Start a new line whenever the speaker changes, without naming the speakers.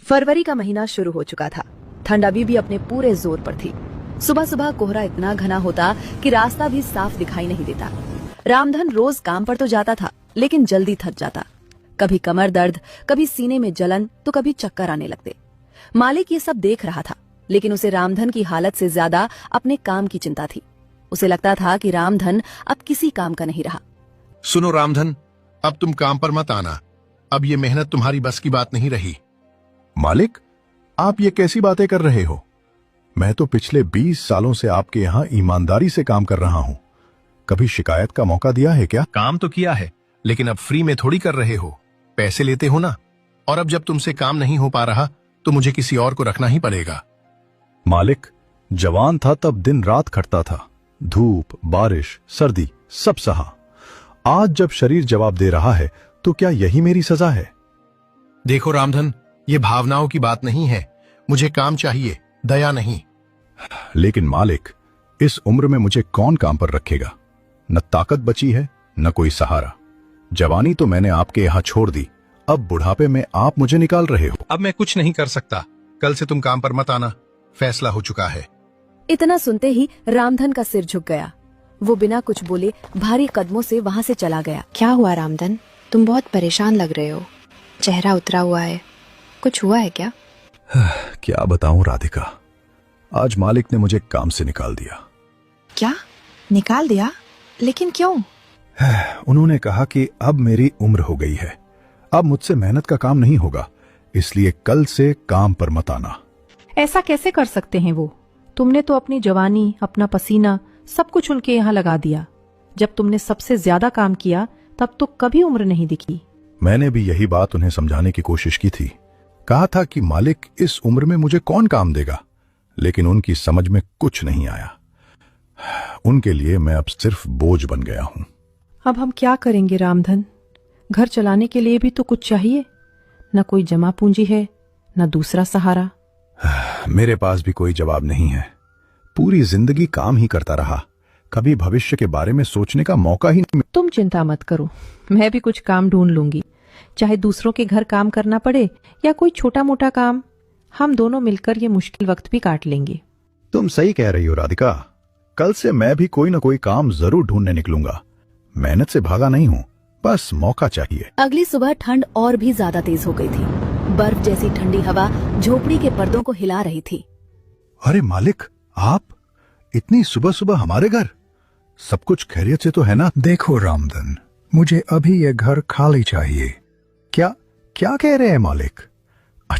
फरवरी का महीना शुरू हो चुका था। ठंड अभी भी अपने पूरे जोर पर थी। सुबह सुबह कोहरा इतना घना होता कि रास्ता भी साफ दिखाई नहीं देता। रामधन रोज काम पर तो जाता था, लेकिन जल्दी थक जाता। कभी कमर दर्द, कभी सीने में जलन, तो कभी चक्कर आने लगते। मालिक ये सब देख रहा था, लेकिन उसे रामधन की हालत से ज्यादा अपने काम की चिंता थी। उसे लगता था कि रामधन अब किसी काम का नहीं रहा।
सुनो रामधन, अब तुम काम पर मत आना। अब ये मेहनत तुम्हारी बस की बात नहीं रही।
मालिक, आप ये कैसी बातें कर रहे हो? मैं तो पिछले 20 सालों से आपके यहाँ ईमानदारी से काम कर रहा हूँ। कभी शिकायत का मौका दिया है क्या?
काम तो किया है, लेकिन अब फ्री में थोड़ी कर रहे हो, पैसे लेते हो ना। और अब जब तुमसे काम नहीं हो पा रहा तो मुझे किसी और को रखना ही पड़ेगा।
मालिक, जवान था तब दिन रात खटता था, धूप बारिश सर्दी सब सहा। आज जब शरीर जवाब दे रहा है तो क्या यही मेरी सजा है?
देखो रामधन, ये भावनाओं की बात नहीं है। मुझे काम चाहिए, दया नहीं।
लेकिन मालिक, इस उम्र में मुझे कौन काम पर रखेगा? न ताकत बची है न कोई सहारा। जवानी तो मैंने आपके यहाँ छोड़ दी, अब बुढ़ापे में आप मुझे निकाल रहे हो।
अब मैं कुछ नहीं कर सकता। कल से तुम काम पर मत आना, फैसला हो चुका है।
इतना सुनते ही रामधन का सिर झुक गया। वो बिना कुछ बोले भारी कदमों से वहां से चला गया।
क्या हुआ रामधन? तुम बहुत परेशान लग रहे हो, चेहरा उतरा हुआ है। कुछ हुआ है क्या?
क्या बताऊं राधिका, आज मालिक ने मुझे काम से निकाल दिया।
क्या निकाल दिया? लेकिन क्यों?
उन्होंने कहा कि अब मेरी उम्र हो गई है, अब मुझसे मेहनत का काम नहीं होगा, इसलिए कल से काम पर मत आना।
ऐसा कैसे कर सकते हैं वो? तुमने तो अपनी जवानी, अपना पसीना सब कुछ उनके यहाँ लगा दिया। जब तुमने सबसे ज्यादा काम किया तब तो कभी उम्र नहीं दिखी।
मैंने भी यही बात उन्हें समझाने की कोशिश की थी। कहा था कि मालिक इस उम्र में मुझे कौन काम देगा, लेकिन उनकी समझ में कुछ नहीं आया। उनके लिए मैं अब सिर्फ बोझ बन गया हूं।
अब हम क्या करेंगे रामधन? घर चलाने के लिए भी तो कुछ चाहिए। न कोई जमा पूंजी है, न दूसरा सहारा।
मेरे पास भी कोई जवाब नहीं है। पूरी जिंदगी काम ही करता रहा, कभी भविष्य के बारे में सोचने का मौका ही नहीं।
तुम चिंता मत करो, मैं भी कुछ काम ढूंढ लूंगी। चाहे दूसरों के घर काम करना पड़े या कोई छोटा मोटा काम, हम दोनों मिलकर ये मुश्किल वक्त भी काट लेंगे।
तुम सही कह रही हो राधिका, कल से मैं भी कोई न कोई काम जरूर ढूंढने निकलूंगा। मेहनत से भागा नहीं हूँ, बस मौका चाहिए।
अगली सुबह ठंड और भी ज्यादा तेज हो गई थी। बर्फ जैसी ठंडी हवा झोपड़ी के पर्दों को हिला रही थी।
अरे मालिक, आप इतनी सुबह सुबह हमारे घर? सब कुछ खैरियत से तो है ना? देखो रामधन, मुझे अभी ये घर खाली चाहिए। क्या क्या कह रहे हैं मालिक?